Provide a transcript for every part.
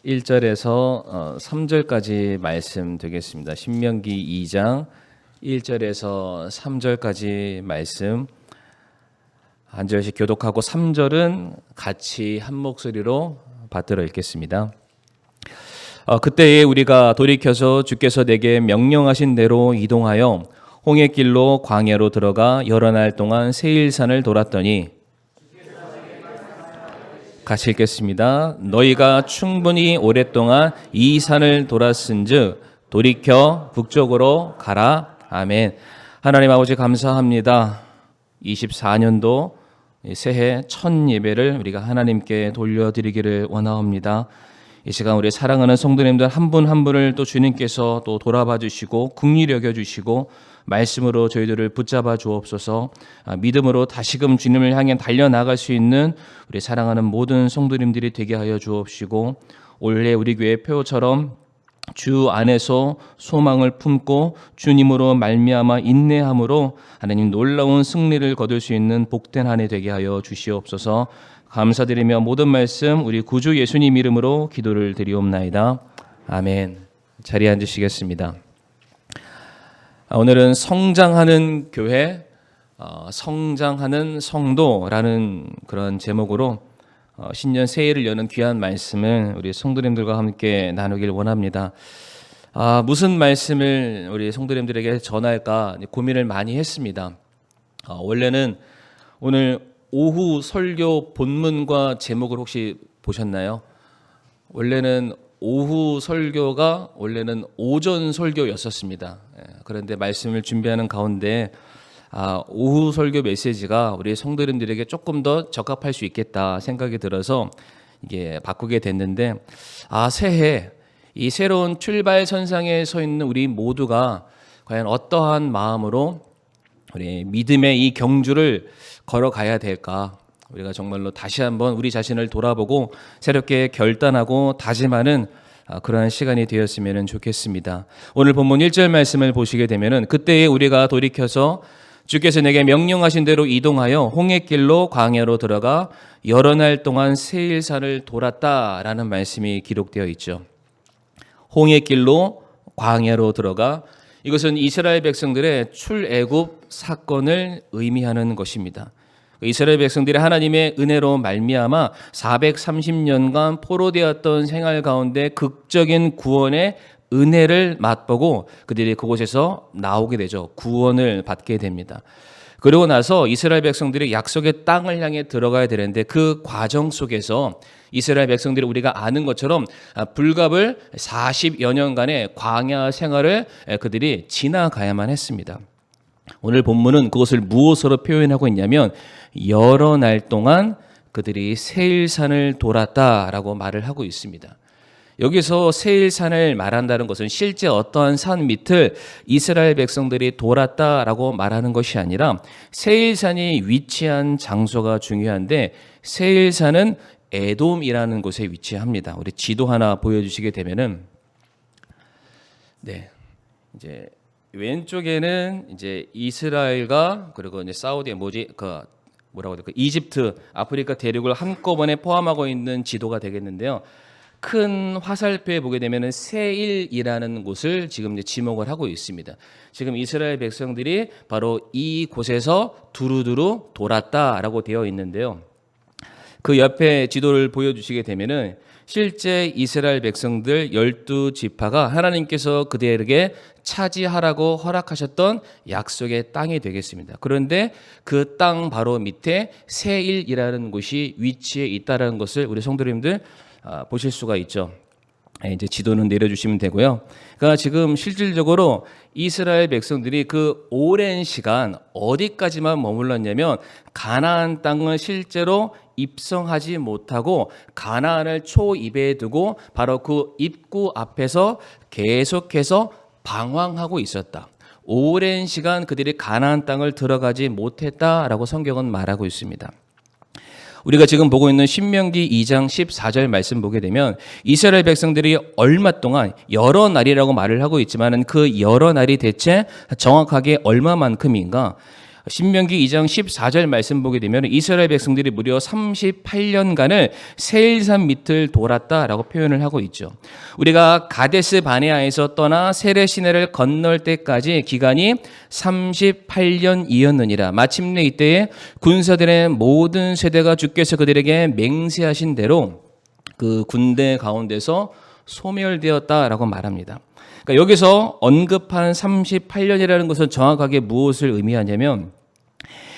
1절에서 3절까지 말씀 되겠습니다. 신명기 2장 1절에서 3절까지 말씀 한 절씩 교독하고 3절은 같이 한 목소리로 받들어 읽겠습니다. 그때에 우리가 돌이켜서 주께서 내게 명령하신 대로 이동하여 홍해길로 광야로 들어가 여러 날 동안 세일산을 돌았더니, 같이 읽겠습니다. 너희가 충분히 오랫동안 이 산을 돌았은즉 돌이켜 북쪽으로 가라. 아멘. 하나님 아버지 감사합니다. 24년도 새해 첫 예배를 우리가 하나님께 돌려드리기를 원하옵니다. 이 시간 우리 사랑하는 성도님들 한 분 한 분을 또 주님께서 또 돌아봐 주시고 긍휼히 여겨 주시고 말씀으로 저희들을 붙잡아 주옵소서. 믿음으로 다시금 주님을 향해 달려나갈 수 있는 우리 사랑하는 모든 성도님들이 되게 하여 주옵시고, 올해 우리 교회 표처럼 주 안에서 소망을 품고 주님으로 말미암아 인내함으로 하나님 놀라운 승리를 거둘 수 있는 복된 한 해 되게 하여 주시옵소서. 감사드리며 모든 말씀 우리 구주 예수님 이름으로 기도를 드리옵나이다. 아멘. 자리에 앉으시겠습니다. 오늘은 성장하는 교회, 성장하는 성도라는 그런 제목으로 신년 새해를 여는 귀한 말씀을 우리 성도님들과 함께 나누길 원합니다. 무슨 말씀을 우리 성도님들에게 전할까 고민을 많이 했습니다. 원래는 오늘 오후 설교 본문과 제목을 혹시 보셨나요? 원래는 오후 설교가 원래는 오전 설교였었습니다. 그런데 말씀을 준비하는 가운데 오후 설교 메시지가 우리 성도님들에게 조금 더 적합할 수 있겠다 생각이 들어서 이게 바꾸게 됐는데, 새해 이 새로운 출발선상에 서 있는 우리 모두가 과연 어떠한 마음으로 우리 믿음의 이 경주를 걸어가야 될까? 우리가 정말로 다시 한번 우리 자신을 돌아보고 새롭게 결단하고 다짐하는 그러한 시간이 되었으면 좋겠습니다. 오늘 본문 1절 말씀을 보시게 되면은, 그때에 우리가 돌이켜서 주께서 내게 명령하신 대로 이동하여 홍해길로 광야로 들어가 여러 날 동안 세일산을 돌았다라는 말씀이 기록되어 있죠. 홍해길로 광야로 들어가, 이것은 이스라엘 백성들의 출애굽 사건을 의미하는 것입니다. 이스라엘 백성들이 하나님의 은혜로 말미암아 430년간 포로되었던 생활 가운데 극적인 구원의 은혜를 맛보고 그들이 그곳에서 나오게 되죠. 구원을 받게 됩니다. 그리고 나서 이스라엘 백성들이 약속의 땅을 향해 들어가야 되는데, 그 과정 속에서 이스라엘 백성들이 우리가 아는 것처럼 불갑을 40여 년간의 광야 생활을 그들이 지나가야만 했습니다. 오늘 본문은 그것을 무엇으로 표현하고 있냐면, 여러 날 동안 그들이 세일산을 돌았다라고 말을 하고 있습니다. 여기서 세일산을 말한다는 것은 실제 어떠한 산 밑을 이스라엘 백성들이 돌았다라고 말하는 것이 아니라, 세일산이 위치한 장소가 중요한데, 세일산은 에돔이라는 곳에 위치합니다. 우리 지도 하나 보여주시게 되면은, 이제 왼쪽에는 이제 이스라엘과 그리고 이제 사우디 이집트, 아프리카 대륙을 한꺼번에 포함하고 있는 지도가 되겠는데요. 큰 화살표에 보게 되면은 세일이라는 곳을 지금 이제 지목을 하고 있습니다. 지금 이스라엘 백성들이 바로 이 곳에서 두루두루 돌았다라고 되어 있는데요. 그 옆에 지도를 보여주시게 되면은 실제 이스라엘 백성들 12지파가 하나님께서 그들에게 차지하라고 허락하셨던 약속의 땅이 되겠습니다. 그런데 그 땅 바로 밑에 세일이라는 곳이 위치해 있다는 것을 우리 성도님들 보실 수가 있죠. 이제 지도는 내려주시면 되고요. 그러니까 지금 실질적으로 이스라엘 백성들이 그 오랜 시간 어디까지만 머물렀냐면, 가나안 땅을 실제로 입성하지 못하고 가나안을 초입에 두고 바로 그 입구 앞에서 계속해서 방황하고 있었다. 오랜 시간 그들이 가나안 땅을 들어가지 못했다라고 성경은 말하고 있습니다. 우리가 지금 보고 있는 신명기 2장 14절 말씀 보게 되면 이스라엘 백성들이 얼마 동안 여러 날이라고 말을 하고 있지만 그 여러 날이 대체 정확하게 얼마만큼인가? 신명기 2장 14절 말씀 보게 되면 이스라엘 백성들이 무려 38년간을 세일산 밑을 돌았다라고 표현을 하고 있죠. 우리가 가데스 바네아에서 떠나 세레 시내를 건널 때까지 기간이 38년이었느니라. 마침내 이때에 군사들의 모든 세대가 주께서 그들에게 맹세하신 대로 그 군대 가운데서 소멸되었다라고 말합니다. 그러니까 여기서 언급한 38년이라는 것은 정확하게 무엇을 의미하냐면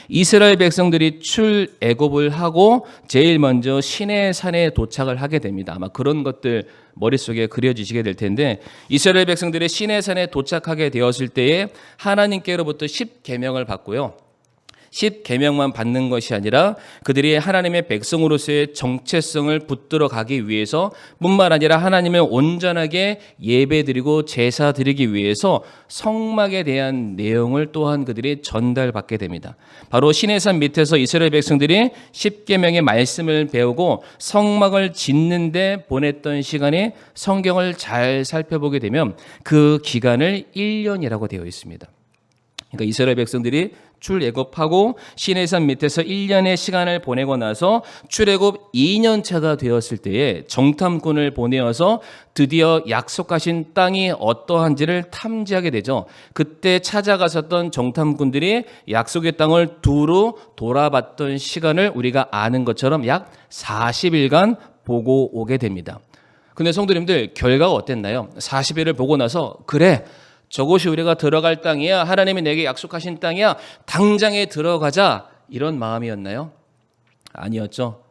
이스라엘 백성들이 출애굽을 하고 제일 먼저 시내산에 도착을 하게 됩니다. 아마 그런 것들 머릿속에 그려지시게 될 텐데 이스라엘 백성들이 시내산에 도착하게 되었을 때에 하나님께로부터 10계명을 받고요. 10계명만 받는 것이 아니라 그들이 하나님의 백성으로서의 정체성을 붙들어 가기 위해서 뿐만 아니라 하나님을 온전하게 예배드리고 제사 드리기 위해서 성막에 대한 내용을 또한 그들이 전달받게 됩니다. 바로 시내산 밑에서 이스라엘 백성들이 10계명의 말씀을 배우고 성막을 짓는 데 보냈던 시간에 성경을 잘 살펴보게 되면 그 기간을 1년이라고 되어 있습니다. 그러니까 이스라엘 백성들이 출애굽하고 시내산 밑에서 1년의 시간을 보내고 나서 출애굽 2년 차가 되었을 때에 정탐꾼을 보내어서 드디어 약속하신 땅이 어떠한지를 탐지하게 되죠. 그때 찾아갔었던 정탐꾼들이 약속의 땅을 두루 돌아봤던 시간을 우리가 아는 것처럼 약 40일간 보고 오게 됩니다. 근데 성도님들 결과가 어땠나요? 40일을 보고 나서 그래 저곳이 우리가 들어갈 땅이야. 하나님이 내게 약속하신 땅이야. 당장에 들어가자. 이런 마음이었나요? 아니었죠.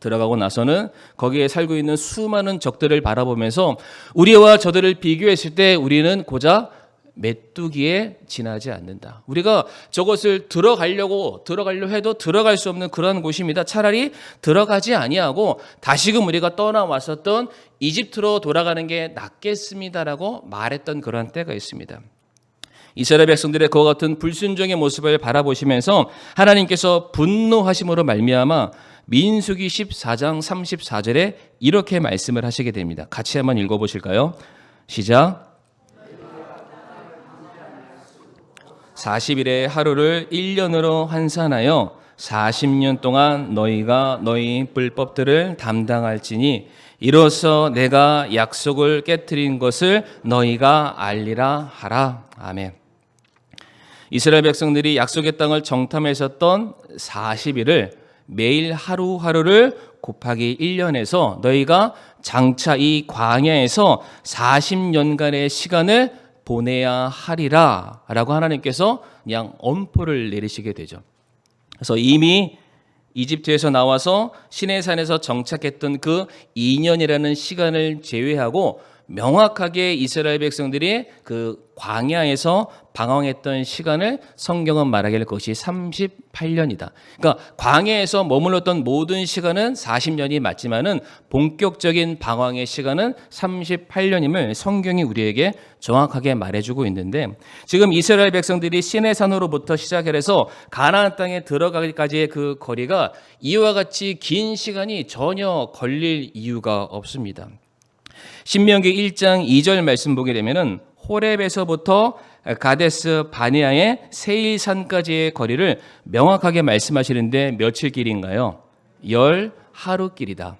들어가고 나서는 거기에 살고 있는 수많은 적들을 바라보면서 우리와 저들을 비교했을 때 우리는 고작 메뚜기에 지나지 않는다. 우리가 저것을 들어가려 해도 들어갈 수 없는 그런 곳입니다. 차라리 들어가지 아니하고 다시금 우리가 떠나왔었던 이집트로 돌아가는 게 낫겠습니다라고 말했던 그런 때가 있습니다. 이스라엘 백성들의 그와 같은 불순종의 모습을 바라보시면서 하나님께서 분노하심으로 말미암아 민수기 14장 34절에 이렇게 말씀을 하시게 됩니다. 같이 한번 읽어보실까요? 시작. 40일의 하루를 1년으로 환산하여 40년 동안 너희가 너희 불법들을 담당할지니 이로써 내가 약속을 깨트린 것을 너희가 알리라 하라. 아멘. 이스라엘 백성들이 약속의 땅을 정탐했었던 40일을 매일 하루하루를 곱하기 1년에서 너희가 장차 이 광야에서 40년간의 시간을 보내야 하리라 라고 하나님께서 그냥 엄포를 내리시게 되죠. 그래서 이미 이집트에서 나와서 시내산에서 정착했던 그 2년이라는 시간을 제외하고 명확하게 이스라엘 백성들이 그 광야에서 방황했던 시간을 성경은 말하기를 그것이 38년이다. 그러니까 광야에서 머물렀던 모든 시간은 40년이 맞지만은 본격적인 방황의 시간은 38년임을 성경이 우리에게 정확하게 말해주고 있는데 지금 이스라엘 백성들이 시내산으로부터 시작해서 가나안 땅에 들어가기까지의 그 거리가 이와 같이 긴 시간이 전혀 걸릴 이유가 없습니다. 신명기 1장 2절 말씀 보게 되면은 호렙에서부터 가데스 바네아의 세일산까지의 거리를 명확하게 말씀하시는데 며칠 길인가요? 10하루 길이다.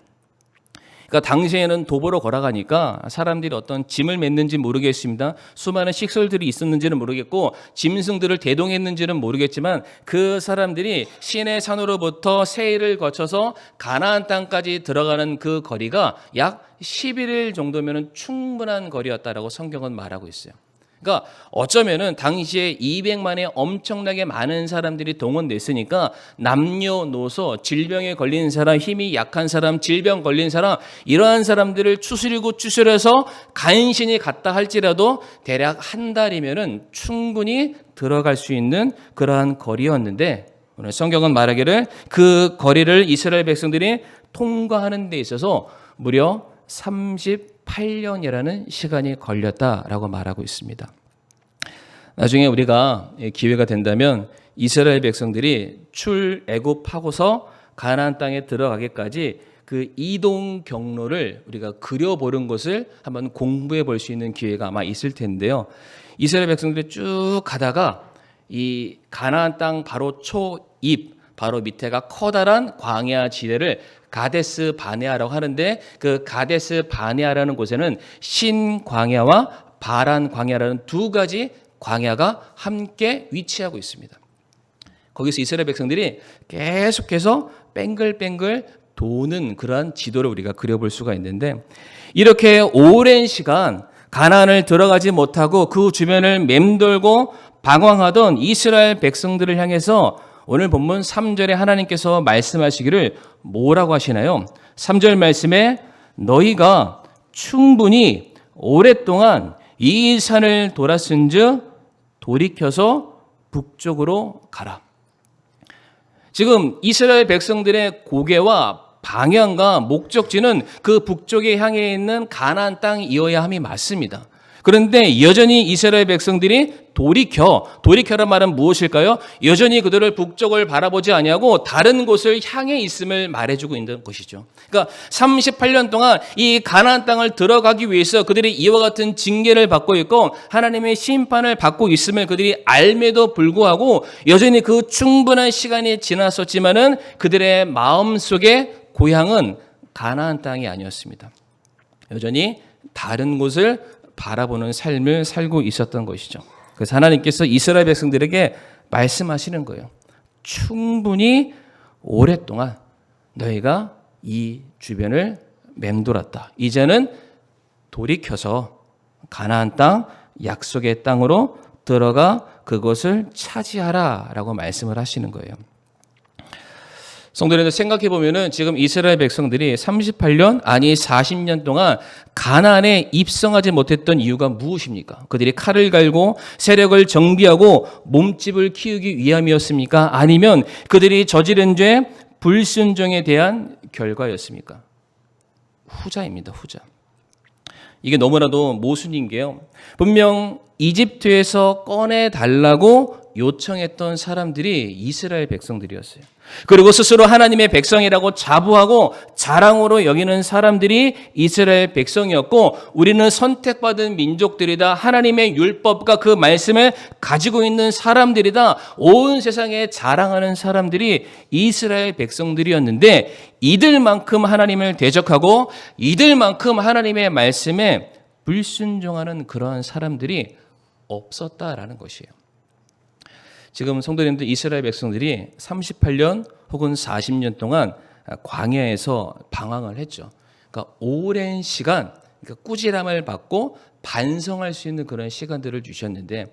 그러니까 당시에는 도보로 걸어가니까 사람들이 어떤 짐을 맸는지 모르겠습니다. 수많은 식솔들이 있었는지는 모르겠고 짐승들을 대동했는지는 모르겠지만 그 사람들이 시내 산으로부터 세일을 거쳐서 가나안 땅까지 들어가는 그 거리가 약 11일 정도면 충분한 거리였다라고 성경은 말하고 있어요. 그러니까 어쩌면은 당시에 200만의 엄청나게 많은 사람들이 동원됐으니까 남녀노소, 질병에 걸린 사람, 힘이 약한 사람, 질병 걸린 사람 이러한 사람들을 추스려서 간신히 갔다 할지라도 대략 한 달이면은 충분히 들어갈 수 있는 그러한 거리였는데 오늘 성경은 말하기를 그 거리를 이스라엘 백성들이 통과하는 데 있어서 무려 38년이라는 시간이 걸렸다라고 말하고 있습니다. 나중에 우리가 기회가 된다면 이스라엘 백성들이 출애굽하고서 가나안 땅에 들어가기까지 그 이동 경로를 우리가 그려보는 것을 한번 공부해 볼 수 있는 기회가 아마 있을 텐데요. 이스라엘 백성들이 쭉 가다가 이 가나안 땅 바로 초입, 바로 밑에가 커다란 광야 지대를 가데스 바네아라고 하는데, 그 가데스 바네아라는 곳에는 신광야와 바란 광야라는 두 가지 광야가 함께 위치하고 있습니다. 거기서 이스라엘 백성들이 계속해서 뱅글뱅글 도는 그러한 지도를 우리가 그려볼 수가 있는데, 이렇게 오랜 시간 가나안을 들어가지 못하고 그 주변을 맴돌고 방황하던 이스라엘 백성들을 향해서 오늘 본문 3절에 하나님께서 말씀하시기를 뭐라고 하시나요? 3절 말씀에 너희가 충분히 오랫동안 이 산을 돌았은즉 돌이켜서 북쪽으로 가라. 지금 이스라엘 백성들의 고개와 방향과 목적지는 그 북쪽에 향해 있는 가나안 땅이어야 함이 맞습니다. 그런데 여전히 이스라엘 백성들이 돌이켜란 말은 무엇일까요? 여전히 그들을 북쪽을 바라보지 아니하고 다른 곳을 향해 있음을 말해주고 있는 것이죠. 그러니까 38년 동안 이 가나안 땅을 들어가기 위해서 그들이 이와 같은 징계를 받고 있고 하나님의 심판을 받고 있음을 그들이 알매도 불구하고 여전히 그 충분한 시간이 지났었지만은 그들의 마음속에 고향은 가나안 땅이 아니었습니다. 여전히 다른 곳을 바라보는 삶을 살고 있었던 것이죠. 그래서 하나님께서 이스라엘 백성들에게 말씀하시는 거예요. 충분히 오랫동안 너희가 이 주변을 맴돌았다. 이제는 돌이켜서 가나안 땅, 약속의 땅으로 들어가 그것을 차지하라 라고 말씀을 하시는 거예요. 성도님들 생각해 보면은 지금 이스라엘 백성들이 38년 아니 40년 동안 가나안에 입성하지 못했던 이유가 무엇입니까? 그들이 칼을 갈고 세력을 정비하고 몸집을 키우기 위함이었습니까? 아니면 그들이 저지른 죄 불순종에 대한 결과였습니까? 후자입니다. 후자. 이게 너무나도 모순인 게요. 분명 이집트에서 꺼내달라고 요청했던 사람들이 이스라엘 백성들이었어요. 그리고 스스로 하나님의 백성이라고 자부하고 자랑으로 여기는 사람들이 이스라엘 백성이었고, 우리는 선택받은 민족들이다, 하나님의 율법과 그 말씀을 가지고 있는 사람들이다, 온 세상에 자랑하는 사람들이 이스라엘 백성들이었는데, 이들만큼 하나님을 대적하고 이들만큼 하나님의 말씀에 불순종하는 그러한 사람들이 없었다라는 것이에요. 지금 성도님들, 이스라엘 백성들이 38년 혹은 40년 동안 광야에서 방황을 했죠. 그러니까 오랜 시간, 그러니까 꾸지람을 받고 반성할 수 있는 그런 시간들을 주셨는데,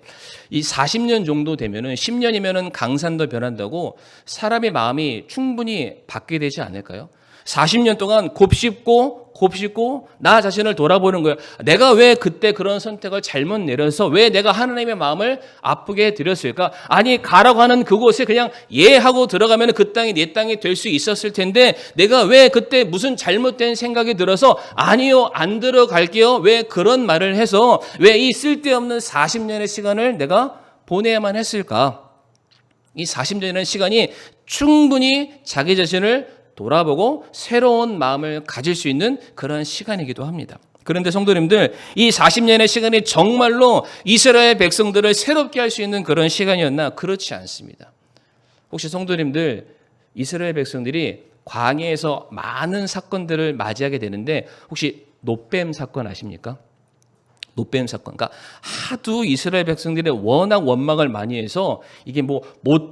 이 40년 정도 되면은 10년이면은 강산도 변한다고 사람의 마음이 충분히 바뀌게 되지 않을까요? 40년 동안 곱씹고 나 자신을 돌아보는 거예요. 내가 왜 그때 그런 선택을 잘못 내려서 왜 내가 하나님의 마음을 아프게 드렸을까? 아니, 가라고 하는 그곳에 그냥 예 하고 들어가면 그 땅이 내 땅이 될 수 있었을 텐데 내가 왜 그때 무슨 잘못된 생각이 들어서 아니요, 안 들어갈게요, 왜 그런 말을 해서 왜 이 쓸데없는 40년의 시간을 내가 보내야만 했을까? 이 40년이라는 시간이 충분히 자기 자신을 돌아보고 새로운 마음을 가질 수 있는 그런 시간이기도 합니다. 그런데 성도님들, 이 40년의 시간이 정말로 이스라엘 백성들을 새롭게 할 수 있는 그런 시간이었나? 그렇지 않습니다. 혹시 성도님들, 이스라엘 백성들이 광야에서 많은 사건들을 맞이하게 되는데 혹시 놋뱀 사건 아십니까? 놋뱀 사건. 그러니까 하도 이스라엘 백성들이 워낙 원망을 많이 해서 이게 뭐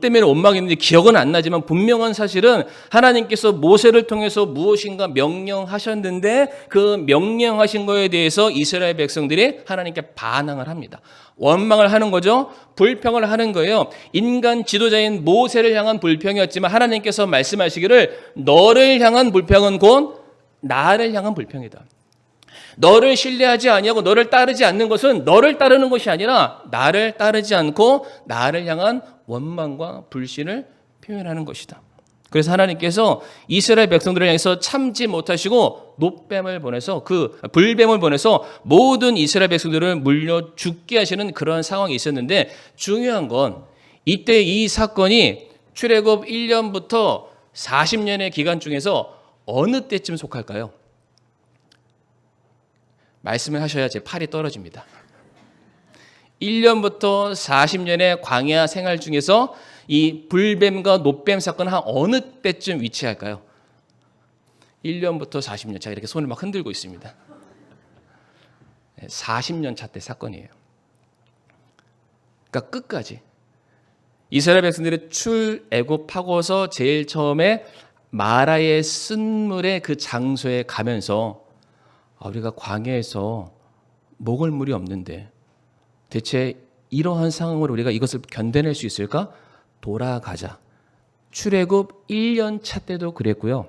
때문에 원망했는지 기억은 안 나지만 분명한 사실은 하나님께서 모세를 통해서 무엇인가 명령하셨는데 그 명령하신 거에 대해서 이스라엘 백성들이 하나님께 반항을 합니다. 원망을 하는 거죠. 불평을 하는 거예요. 인간 지도자인 모세를 향한 불평이었지만 하나님께서 말씀하시기를 너를 향한 불평은 곧 나를 향한 불평이다. 너를 신뢰하지 아니하고 너를 따르지 않는 것은 너를 따르는 것이 아니라 나를 따르지 않고 나를 향한 원망과 불신을 표현하는 것이다. 그래서 하나님께서 이스라엘 백성들을 향해서 참지 못하시고 놋뱀을 보내서 그 불뱀을 보내서 모든 이스라엘 백성들을 물려 죽게 하시는 그런 상황이 있었는데, 중요한 건 이때 이 사건이 출애굽 1년부터 40년의 기간 중에서 어느 때쯤 속할까요? 말씀을 하셔야 제 팔이 떨어집니다. 1년부터 40년의 광야 생활 중에서 이 불뱀과 노뱀 사건은 한 어느 때쯤 위치할까요? 1년부터 40년. 제가 이렇게 손을 막 흔들고 있습니다. 40년 차 때 사건이에요. 그러니까 끝까지 이스라엘 백성들이 출애굽하고서 제일 처음에 마라의 쓴물의 그 장소에 가면서 우리가 광야에서 먹을 물이 없는데 대체 이러한 상황으로 우리가 이것을 견뎌낼 수 있을까? 돌아가자. 출애굽 1년 차 때도 그랬고요.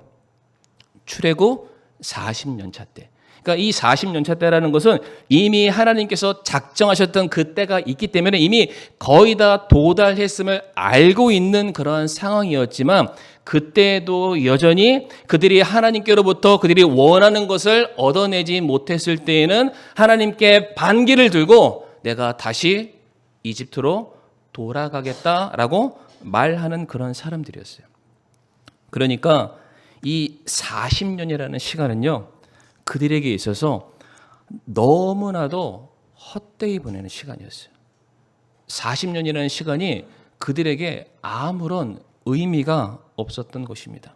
출애굽 40년 차 때. 그러니까 이 40년 차 때라는 것은 이미 하나님께서 작정하셨던 그 때가 있기 때문에 이미 거의 다 도달했음을 알고 있는 그러한 상황이었지만 그때도 여전히 그들이 하나님께로부터 그들이 원하는 것을 얻어내지 못했을 때에는 하나님께 반기를 들고 내가 다시 이집트로 돌아가겠다라고 말하는 그런 사람들이었어요. 그러니까 이 40년이라는 시간은요, 그들에게 있어서 너무나도 헛되이 보내는 시간이었어요. 40년이라는 시간이 그들에게 아무런 의미가 없었던 것입니다.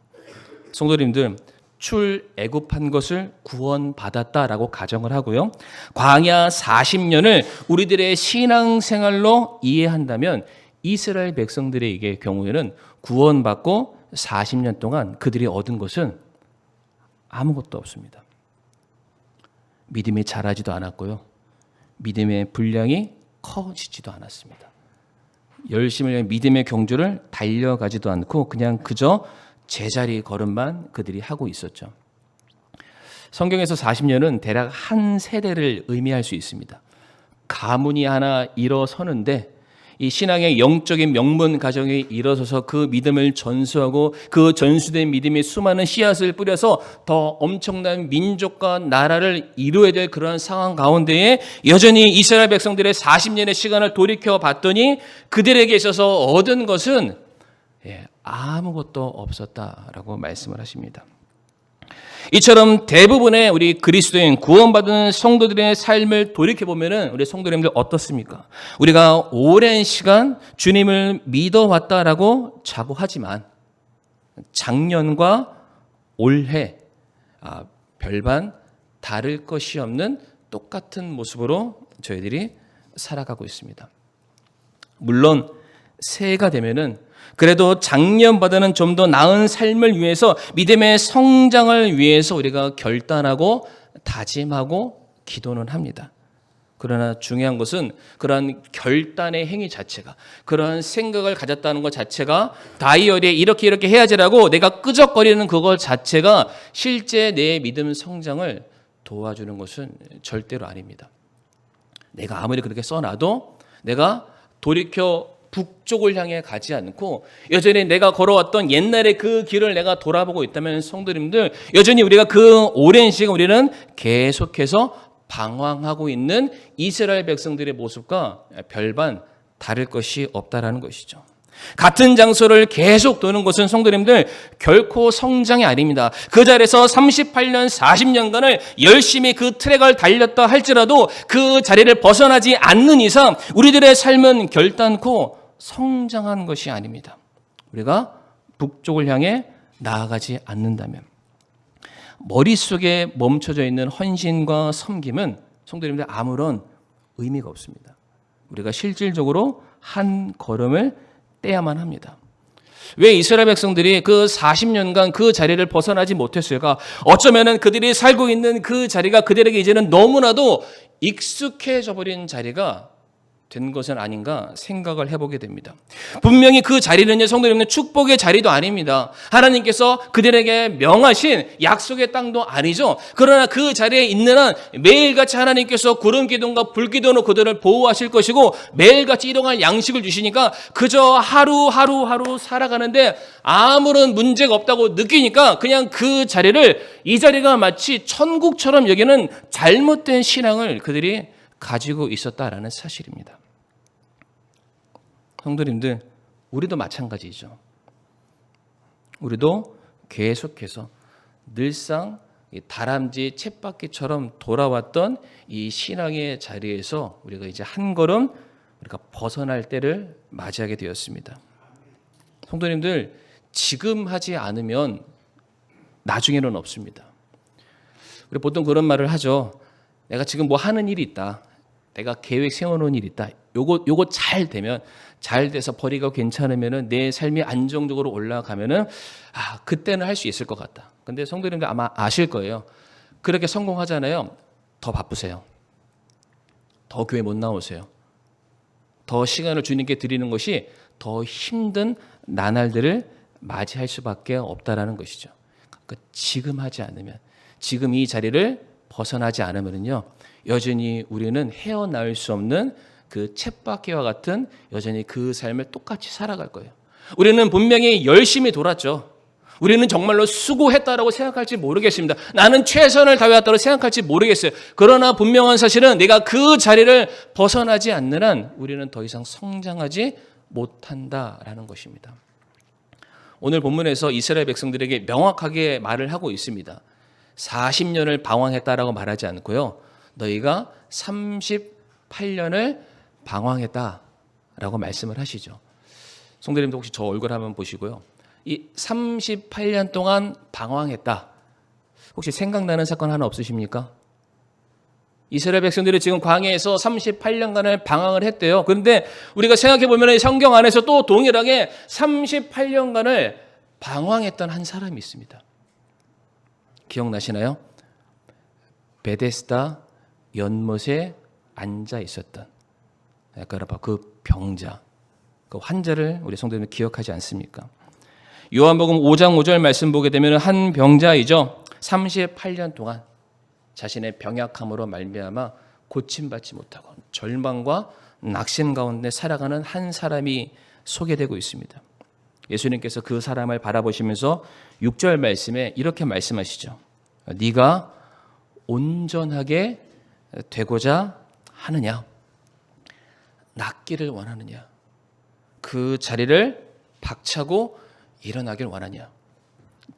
성도님들, 출애굽한 것을 구원받았다라고 가정을 하고요. 광야 40년을 우리들의 신앙생활로 이해한다면 이스라엘 백성들의 경우에는 구원받고 40년 동안 그들이 얻은 것은 아무것도 없습니다. 믿음이 자라지도 않았고요. 믿음의 분량이 커지지도 않았습니다. 열심을 위해 믿음의 경주를 달려가지도 않고 그냥 그저 제자리 걸음만 그들이 하고 있었죠. 성경에서 40년은 대략 한 세대를 의미할 수 있습니다. 가문이 하나 일어서는데 이 신앙의 영적인 명문 가정이 일어서서 그 믿음을 전수하고 그 전수된 믿음이 수많은 씨앗을 뿌려서 더 엄청난 민족과 나라를 이루어야 될 그런 상황 가운데에 여전히 이스라엘 백성들의 40년의 시간을 돌이켜 봤더니 그들에게 있어서 얻은 것은 아무것도 없었다라고 말씀을 하십니다. 이처럼 대부분의 우리 그리스도인 구원받은 성도들의 삶을 돌이켜보면 우리 성도님들 어떻습니까? 우리가 오랜 시간 주님을 믿어왔다라고 자부하지만 작년과 올해 별반 다를 것이 없는 똑같은 모습으로 저희들이 살아가고 있습니다. 물론 새해가 되면은 그래도 작년보다는 좀 더 나은 삶을 위해서 믿음의 성장을 위해서 우리가 결단하고 다짐하고 기도는 합니다. 그러나 중요한 것은 그러한 결단의 행위 자체가 그러한 생각을 가졌다는 것 자체가 다이어리에 이렇게 해야지라고 내가 끄적거리는 그것 자체가 실제 내 믿음 성장을 도와주는 것은 절대로 아닙니다. 내가 아무리 그렇게 써놔도 내가 돌이켜 북쪽을 향해 가지 않고 여전히 내가 걸어왔던 옛날의 그 길을 내가 돌아보고 있다면 성도님들 여전히 우리가 그 오랜 시간 우리는 계속해서 방황하고 있는 이스라엘 백성들의 모습과 별반 다를 것이 없다라는 것이죠. 같은 장소를 계속 도는 것은 성도님들 결코 성장이 아닙니다. 그 자리에서 38년 40년간을 열심히 그 트랙을 달렸다 할지라도 그 자리를 벗어나지 않는 이상 우리들의 삶은 결단코 성장한 것이 아닙니다. 우리가 북쪽을 향해 나아가지 않는다면 머릿속에 멈춰져 있는 헌신과 섬김은 성도님들 아무런 의미가 없습니다. 우리가 실질적으로 한 걸음을 떼야만 합니다. 왜 이스라엘 백성들이 그 40년간 그 자리를 벗어나지 못했을까? 어쩌면은 그들이 살고 있는 그 자리가 그들에게 이제는 너무나도 익숙해져 버린 자리가 된 것은 아닌가 생각을 해보게 됩니다. 분명히 그 자리는요, 성도님들 축복의 자리도 아닙니다. 하나님께서 그들에게 명하신 약속의 땅도 아니죠. 그러나 그 자리에 있는 한 매일같이 하나님께서 구름 기둥과 불 기둥으로 그들을 보호하실 것이고 매일같이 일용할 양식을 주시니까 그저 하루 살아가는데 아무런 문제가 없다고 느끼니까 그냥 그 자리를 이 자리가 마치 천국처럼 여기는 잘못된 신앙을 그들이 가지고 있었다라는 사실입니다. 성도님들, 우리도 마찬가지죠. 우리도 계속해서 늘상 다람쥐 쳇바퀴처럼 돌아왔던 이 신앙의 자리에서 우리가 이제 한 걸음 우리가 벗어날 때를 맞이하게 되었습니다. 성도님들, 지금 하지 않으면 나중에는 없습니다. 우리 보통 그런 말을 하죠. 내가 지금 뭐 하는 일이 있다. 내가 계획 세워놓은 일이 있다. 요거 잘 되면, 잘 돼서 벌이가 괜찮으면은 내 삶이 안정적으로 올라가면은 그때는 할 수 있을 것 같다. 근데 성도님들 아마 아실 거예요. 그렇게 성공하잖아요. 더 바쁘세요. 더 교회 못 나오세요. 더 시간을 주님께 드리는 것이 더 힘든 나날들을 맞이할 수밖에 없다라는 것이죠. 그러니까 지금 하지 않으면, 지금 이 자리를 벗어나지 않으면요, 여전히 우리는 헤어나올 수 없는 그 쳇바퀴와 같은 여전히 그 삶을 똑같이 살아갈 거예요. 우리는 분명히 열심히 돌았죠. 우리는 정말로 수고했다라고 생각할지 모르겠습니다. 나는 최선을 다해왔다고 생각할지 모르겠어요. 그러나 분명한 사실은 내가 그 자리를 벗어나지 않는 한 우리는 더 이상 성장하지 못한다라는 것입니다. 오늘 본문에서 이스라엘 백성들에게 명확하게 말을 하고 있습니다. 40년을 방황했다라고 말하지 않고요. 너희가 38년을 방황했다라고 말씀을 하시죠. 성도님도 혹시 저 얼굴 한번 보시고요. 이 38년 동안 방황했다. 혹시 생각나는 사건 하나 없으십니까? 이스라엘 백성들이 지금 광야에서 38년간을 방황을 했대요. 그런데 우리가 생각해 보면 성경 안에서 또 동일하게 38년간을 방황했던 한 사람이 있습니다. 기억나시나요? 베데스다 연못에 앉아 있었던 그 병자, 그 환자를 우리 성도님들 기억하지 않습니까? 요한복음 5장 5절 말씀 보게 되면 한 병자이죠. 38년 동안 자신의 병약함으로 말미암아 고침받지 못하고 절망과 낙심 가운데 살아가는 한 사람이 소개되고 있습니다. 예수님께서 그 사람을 바라보시면서 6절 말씀에 이렇게 말씀하시죠. 네가 온전하게 되고자 하느냐? 낫기를 원하느냐? 그 자리를 박차고 일어나길 원하냐?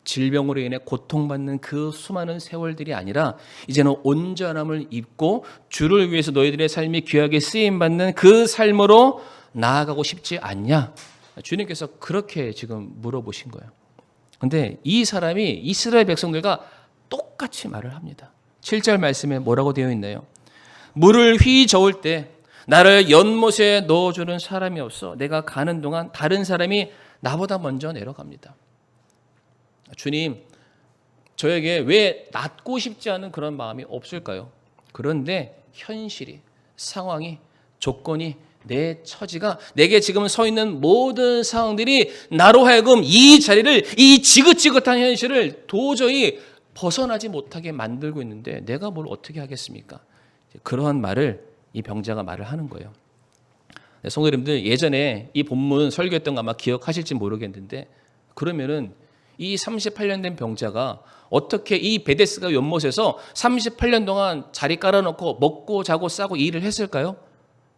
질병으로 인해 고통받는 그 수많은 세월들이 아니라 이제는 온전함을 입고 주를 위해서 너희들의 삶이 귀하게 쓰임받는 그 삶으로 나아가고 싶지 않냐? 주님께서 그렇게 지금 물어보신 거예요. 그런데 이 사람이 이스라엘 백성들과 똑같이 말을 합니다. 7절 말씀에 뭐라고 되어 있나요? 물을 휘저을 때 나를 연못에 넣어주는 사람이 없어 내가 가는 동안 다른 사람이 나보다 먼저 내려갑니다. 주님, 저에게 왜 낫고 싶지 않은 그런 마음이 없을까요? 그런데 현실이, 상황이, 조건이, 내 처지가, 내게 지금 서 있는 모든 상황들이 나로 하여금 이 자리를, 이 지긋지긋한 현실을 도저히 벗어나지 못하게 만들고 있는데 내가 뭘 어떻게 하겠습니까? 그러한 말을 이 병자가 말을 하는 거예요. 성도님들, 예전에 이 본문 설교했던 거 아마 기억하실지 모르겠는데, 그러면은 이 38년 된 병자가 어떻게 이 베데스다 연못에서 38년 동안 자리 깔아놓고 먹고 자고 싸고 일을 했을까요?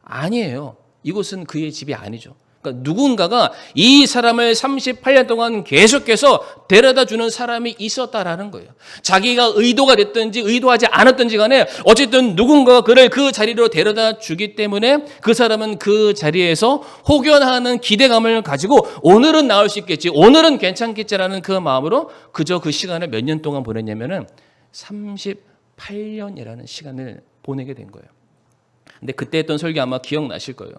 아니에요. 이곳은 그의 집이 아니죠. 그러니까 누군가가 이 사람을 38년 동안 계속해서 데려다 주는 사람이 있었다라는 거예요. 자기가 의도가 됐든지 의도하지 않았든지 간에 어쨌든 누군가가 그를 그 자리로 데려다 주기 때문에 그 사람은 그 자리에서 혹연하는 기대감을 가지고 오늘은 나을 수 있겠지, 오늘은 괜찮겠지라는 그 마음으로 그저 그 시간을 몇 년 동안 보냈냐면은 38년이라는 시간을 보내게 된 거예요. 근데 그때 했던 설교 아마 기억나실 거예요.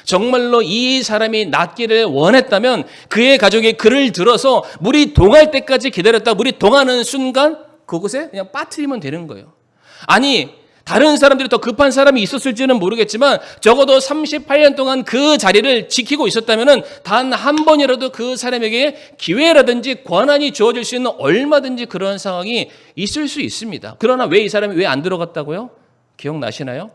정말로 이 사람이 낫기를 원했다면 그의 가족이 그를 들어서 물이 동할 때까지 기다렸다. 물이 동하는 순간 그곳에 그냥 빠뜨리면 되는 거예요. 아니, 다른 사람들이 더 급한 사람이 있었을지는 모르겠지만 적어도 38년 동안 그 자리를 지키고 있었다면 단 한 번이라도 그 사람에게 기회라든지 권한이 주어질 수 있는 얼마든지 그런 상황이 있을 수 있습니다. 그러나 왜 이 사람이 왜 안 들어갔다고요? 기억나시나요?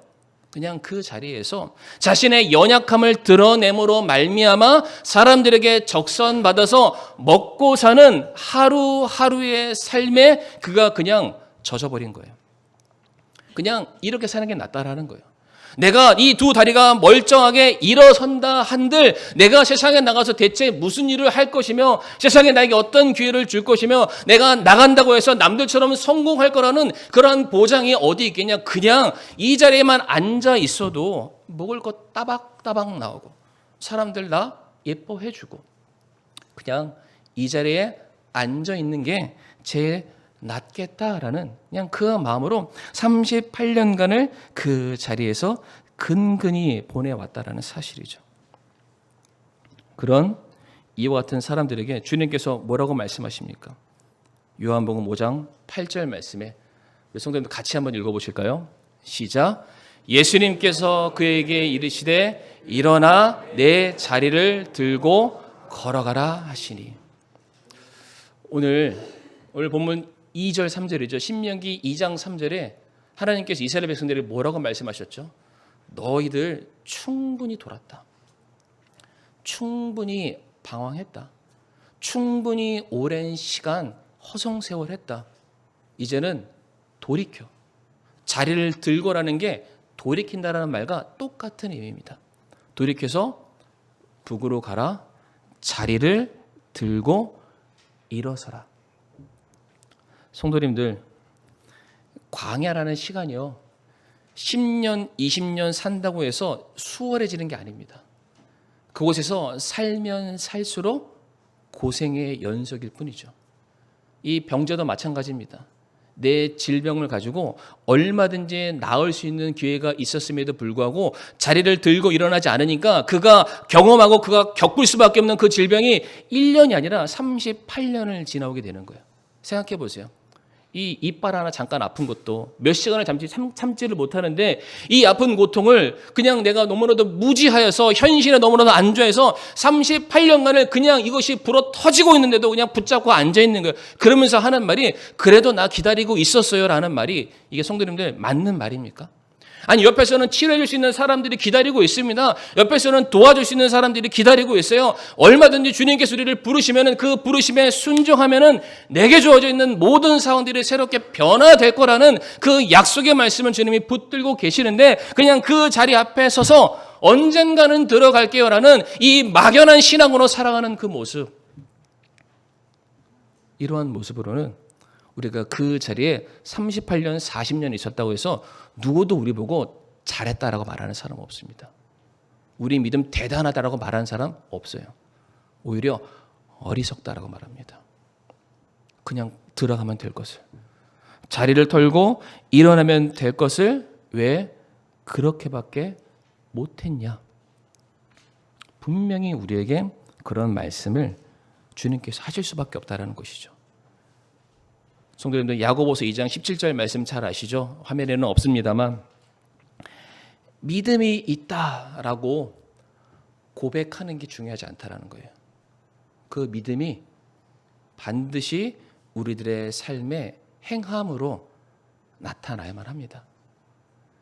그냥 그 자리에서 자신의 연약함을 드러내므로 말미암아 사람들에게 적선받아서 먹고 사는 하루하루의 삶에 그가 그냥 젖어버린 거예요. 그냥 이렇게 사는 게 낫다라는 거예요. 내가 이 두 다리가 멀쩡하게 일어선다 한들 내가 세상에 나가서 대체 무슨 일을 할 것이며 세상에 나에게 어떤 기회를 줄 것이며 내가 나간다고 해서 남들처럼 성공할 거라는 그러한 보장이 어디 있겠냐. 그냥 이 자리에만 앉아 있어도 먹을 것 따박따박 나오고 사람들 나 예뻐해 주고 그냥 이 자리에 앉아 있는 게 제일 낫겠다라는 그냥 그 마음으로 38년간을 그 자리에서 근근히 보내왔다라는 사실이죠. 그런 이와 같은 사람들에게 주님께서 뭐라고 말씀하십니까? 요한복음 5장 8절 말씀에 성도님들 같이 한번 읽어보실까요? 시작. 예수님께서 그에게 이르시되 일어나 내 자리를 들고 걸어가라 하시니. 오늘 본문 2절 3절이죠. 신명기 2장 3절에 하나님께서 이스라엘 백성들에게 뭐라고 말씀하셨죠? 너희들 충분히 돌았다. 충분히 방황했다. 충분히 오랜 시간 허송세월했다. 이제는 돌이켜. 자리를 들고라는 게 돌이킨다라는 말과 똑같은 의미입니다. 돌이켜서 북으로 가라. 자리를 들고 일어서라. 성도님들, 광야라는 시간이요 10년, 20년 산다고 해서 수월해지는 게 아닙니다. 그곳에서 살면 살수록 고생의 연속일 뿐이죠. 이 병자도 마찬가지입니다. 내 질병을 가지고 얼마든지 나을 수 있는 기회가 있었음에도 불구하고 자리를 들고 일어나지 않으니까 그가 경험하고 그가 겪을 수밖에 없는 그 질병이 1년이 아니라 38년을 지나오게 되는 거예요. 생각해 보세요. 이 이빨 하나 잠깐 아픈 것도 몇 시간을 참지를 못하는데 이 아픈 고통을 그냥 내가 너무나도 무지하여서 현실에 너무나도 안 좋아해서 38년간을 그냥 이것이 불어 터지고 있는데도 그냥 붙잡고 앉아있는 거예요. 그러면서 하는 말이 그래도 나 기다리고 있었어요 라는 말이 이게 성도님들 맞는 말입니까? 아니 옆에서는 치료해 줄 수 있는 사람들이 기다리고 있습니다. 옆에서는 도와줄 수 있는 사람들이 기다리고 있어요. 얼마든지 주님께서 우리를 부르시면 그 부르심에 순종하면 내게 주어져 있는 모든 상황들이 새롭게 변화될 거라는 그 약속의 말씀을 주님이 붙들고 계시는데 그냥 그 자리 앞에 서서 언젠가는 들어갈게요 라는 이 막연한 신앙으로 살아가는 그 모습, 이러한 모습으로는 우리가 그 자리에 38년, 40년 있었다고 해서 누구도 우리 보고 잘했다라고 말하는 사람 없습니다. 우리 믿음 대단하다라고 말하는 사람 없어요. 오히려 어리석다라고 말합니다. 그냥 들어가면 될 것을, 자리를 털고 일어나면 될 것을 왜 그렇게밖에 못했냐. 분명히 우리에게 그런 말씀을 주님께서 하실 수밖에 없다는 것이죠. 성도님들, 야고보서 2장 17절 말씀 잘 아시죠? 화면에는 없습니다만 믿음이 있다라고 고백하는 게 중요하지 않다라는 거예요. 그 믿음이 반드시 우리들의 삶의 행함으로 나타나야만 합니다.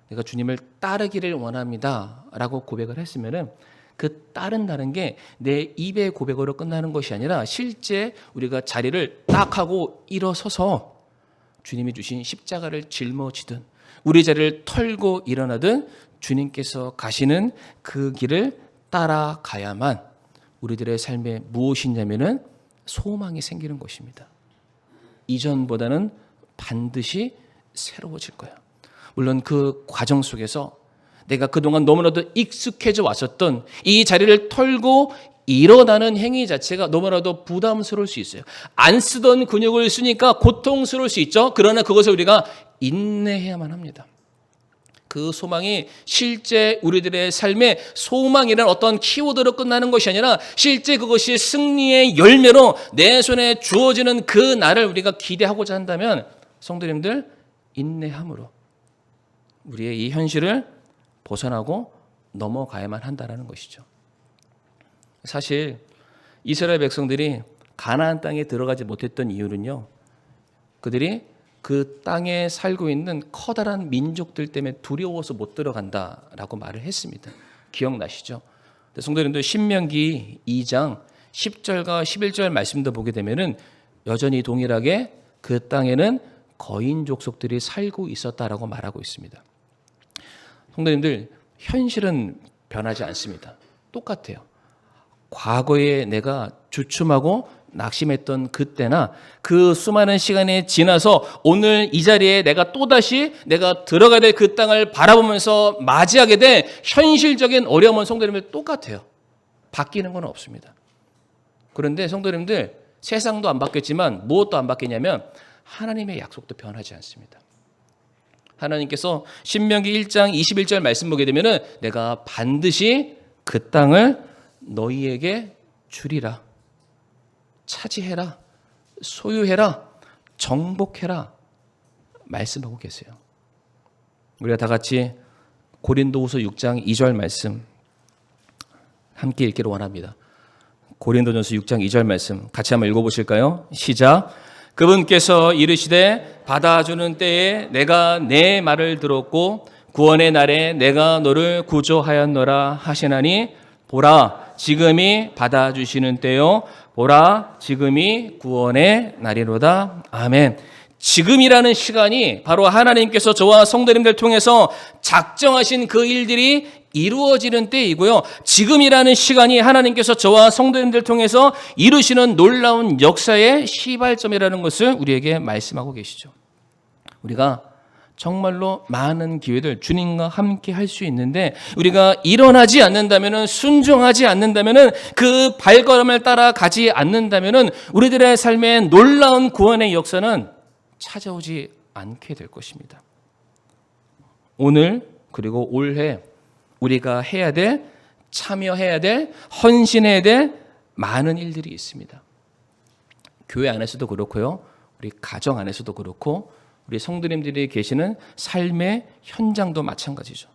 내가 주님을 따르기를 원합니다 라고 고백을 했으면은 그 따른다는 게 내 입의 고백으로 끝나는 것이 아니라 실제 우리가 자리를 딱 하고 일어서서 주님이 주신 십자가를 짊어지든 우리 자리를 털고 일어나든 주님께서 가시는 그 길을 따라가야만 우리들의 삶에 무엇이냐면은 소망이 생기는 것입니다. 이전보다는 반드시 새로워질 거야. 물론 그 과정 속에서 내가 그동안 너무나도 익숙해져 왔었던 이 자리를 털고 일어나는 행위 자체가 너무나도 부담스러울 수 있어요. 안 쓰던 근육을 쓰니까 고통스러울 수 있죠. 그러나 그것을 우리가 인내해야만 합니다. 그 소망이 실제 우리들의 삶의 소망이라는 어떤 키워드로 끝나는 것이 아니라 실제 그것이 승리의 열매로 내 손에 주어지는 그 날을 우리가 기대하고자 한다면 성도님들, 인내함으로 우리의 이 현실을 벗어나고 넘어가야만 한다는 것이죠. 사실 이스라엘 백성들이 가나안 땅에 들어가지 못했던 이유는요, 그들이 그 땅에 살고 있는 커다란 민족들 때문에 두려워서 못 들어간다라고 말을 했습니다. 기억나시죠? 성도님들, 신명기 2장 10절과 11절 말씀도 보게 되면은 여전히 동일하게 그 땅에는 거인 족속들이 살고 있었다라고 말하고 있습니다. 성도님들, 현실은 변하지 않습니다. 똑같아요. 과거에 내가 주춤하고 낙심했던 그때나 그 수많은 시간이 지나서 오늘 이 자리에 내가 또다시 내가 들어가야 될 그 땅을 바라보면서 맞이하게 된 현실적인 어려움은 성도님들 똑같아요. 바뀌는 건 없습니다. 그런데 성도님들 세상도 안 바뀌었지만 무엇도 안 바뀌냐면 하나님의 약속도 변하지 않습니다. 하나님께서 신명기 1장 21절 말씀 보게 되면은 내가 반드시 그 땅을 너희에게 주리라. 차지해라. 소유해라. 정복해라. 말씀하고 계세요. 우리가 다 같이 고린도후서 6장 2절 말씀 함께 읽기를 원합니다. 고린도전서 6장 2절 말씀 같이 한번 읽어보실까요? 시작. 그분께서 이르시되 받아주는 때에 내가 내 말을 들었고 구원의 날에 내가 너를 구조하였노라 하시나니 보라 지금이 받아주시는 때요 보라 지금이 구원의 날이로다. 아멘. 지금이라는 시간이 바로 하나님께서 저와 성도님들 통해서 작정하신 그 일들이 이루어지는 때이고요. 지금이라는 시간이 하나님께서 저와 성도님들 통해서 이루시는 놀라운 역사의 시발점이라는 것을 우리에게 말씀하고 계시죠. 우리가 정말로 많은 기회들 주님과 함께 할 수 있는데 우리가 일어나지 않는다면, 순종하지 않는다면, 그 발걸음을 따라가지 않는다면 우리들의 삶에 놀라운 구원의 역사는 찾아오지 않게 될 것입니다. 오늘 그리고 올해 우리가 해야 될, 참여해야 될, 헌신해야 될 많은 일들이 있습니다. 교회 안에서도 그렇고요. 우리 가정 안에서도 그렇고 우리 성도님들이 계시는 삶의 현장도 마찬가지죠.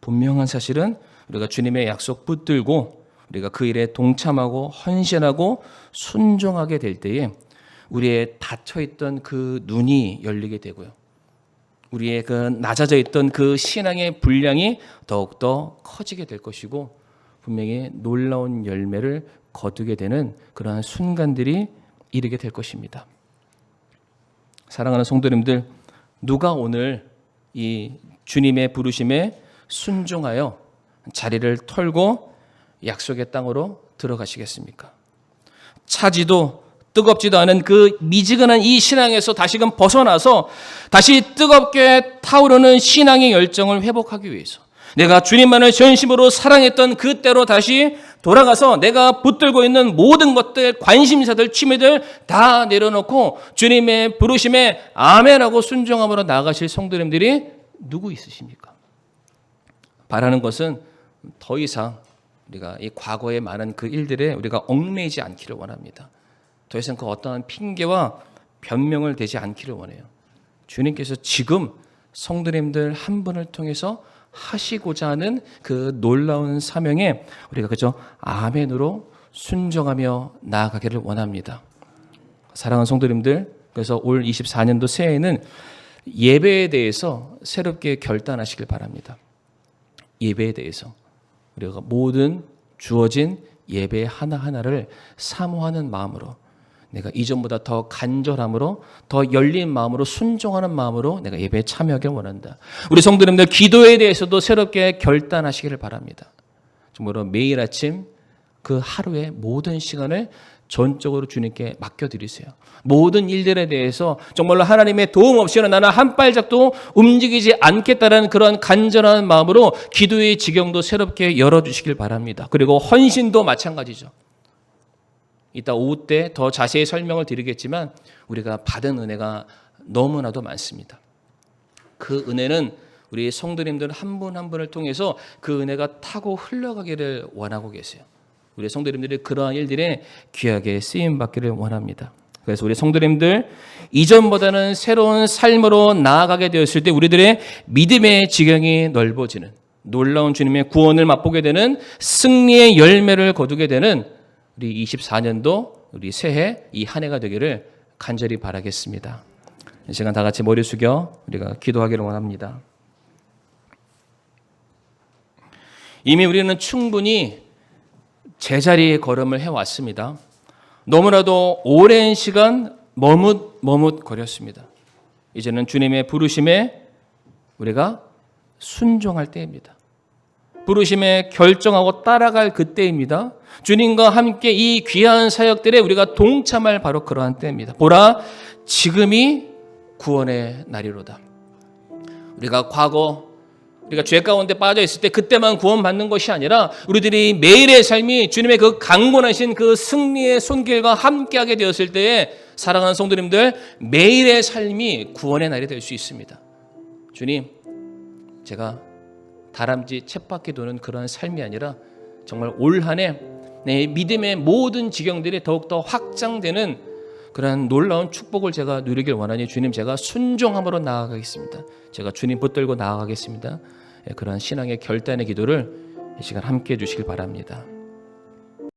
분명한 사실은 우리가 주님의 약속 붙들고 우리가 그 일에 동참하고 헌신하고 순종하게 될 때에 우리의 닫혀있던 그 눈이 열리게 되고요. 우리의 그 낮아져 있던 그 신앙의 분량이 더욱더 커지게 될 것이고 분명히 놀라운 열매를 거두게 되는 그러한 순간들이 이르게 될 것입니다. 사랑하는 성도님들, 누가 오늘 이 주님의 부르심에 순종하여 자리를 털고 약속의 땅으로 들어가시겠습니까? 차지도 뜨겁지도 않은 그 미지근한 이 신앙에서 다시금 벗어나서 다시 뜨겁게 타오르는 신앙의 열정을 회복하기 위해서 내가 주님만을 전심으로 사랑했던 그때로 다시 돌아가서 내가 붙들고 있는 모든 것들, 관심사들, 취미들 다 내려놓고 주님의 부르심에 아멘하고 순종함으로 나아가실 성도님들이 누구 있으십니까? 바라는 것은 더 이상 우리가 이 과거의 많은 그 일들에 우리가 얽매이지 않기를 원합니다. 더 이상 그 어떠한 핑계와 변명을 대지 않기를 원해요. 주님께서 지금 성도님들 한 분을 통해서 하시고자 하는 그 놀라운 사명에 우리가 그저 아멘으로 순종하며 나아가기를 원합니다. 사랑하는 성도님들, 그래서 올 24년도 새해에는 예배에 대해서 새롭게 결단하시길 바랍니다. 예배에 대해서 우리가 모든 주어진 예배 하나하나를 사모하는 마음으로 내가 이전보다 더 간절함으로 더 열린 마음으로 순종하는 마음으로 내가 예배에 참여하길 원한다. 우리 성도님들 기도에 대해서도 새롭게 결단하시기를 바랍니다. 정말로 매일 아침 그 하루의 모든 시간을 전적으로 주님께 맡겨드리세요. 모든 일들에 대해서 정말로 하나님의 도움 없이는 나는 한 발짝도 움직이지 않겠다는 그런 간절한 마음으로 기도의 지경도 새롭게 열어주시길 바랍니다. 그리고 헌신도 마찬가지죠. 이따 오후 때 더 자세히 설명을 드리겠지만 우리가 받은 은혜가 너무나도 많습니다. 그 은혜는 우리 성도님들 한 분 한 분을 통해서 그 은혜가 타고 흘러가기를 원하고 계세요. 우리 성도님들이 그러한 일들에 귀하게 쓰임받기를 원합니다. 그래서 우리 성도님들 이전보다는 새로운 삶으로 나아가게 되었을 때 우리들의 믿음의 지경이 넓어지는 놀라운 주님의 구원을 맛보게 되는 승리의 열매를 거두게 되는 우리 24년도 우리 새해 이 한 해가 되기를 간절히 바라겠습니다. 이 시간 다 같이 머리 숙여 우리가 기도하기를 원합니다. 이미 우리는 충분히 제자리의 걸음을 해왔습니다. 너무나도 오랜 시간 머뭇거렸습니다. 이제는 주님의 부르심에 우리가 순종할 때입니다. 부르심에 결정하고 따라갈 그때입니다. 주님과 함께 이 귀한 사역들에 우리가 동참할 바로 그러한 때입니다. 보라, 지금이 구원의 날이로다. 우리가 과거 우리가 죄 가운데 빠져 있을 때 그때만 구원받는 것이 아니라 우리들이 매일의 삶이 주님의 그 강권하신 그 승리의 손길과 함께하게 되었을 때에 사랑하는 성도님들, 매일의 삶이 구원의 날이 될 수 있습니다. 주님, 제가 다람쥐 쳇바퀴 도는 그런 삶이 아니라 정말 올 한 해 내 믿음의 모든 지경들이 더욱더 확장되는 그런 놀라운 축복을 제가 누리길 원하니 주님, 제가 순종함으로 나아가겠습니다. 제가 주님 붙들고 나아가겠습니다. 그런 신앙의 결단의 기도를 이 시간 함께 해주시길 바랍니다.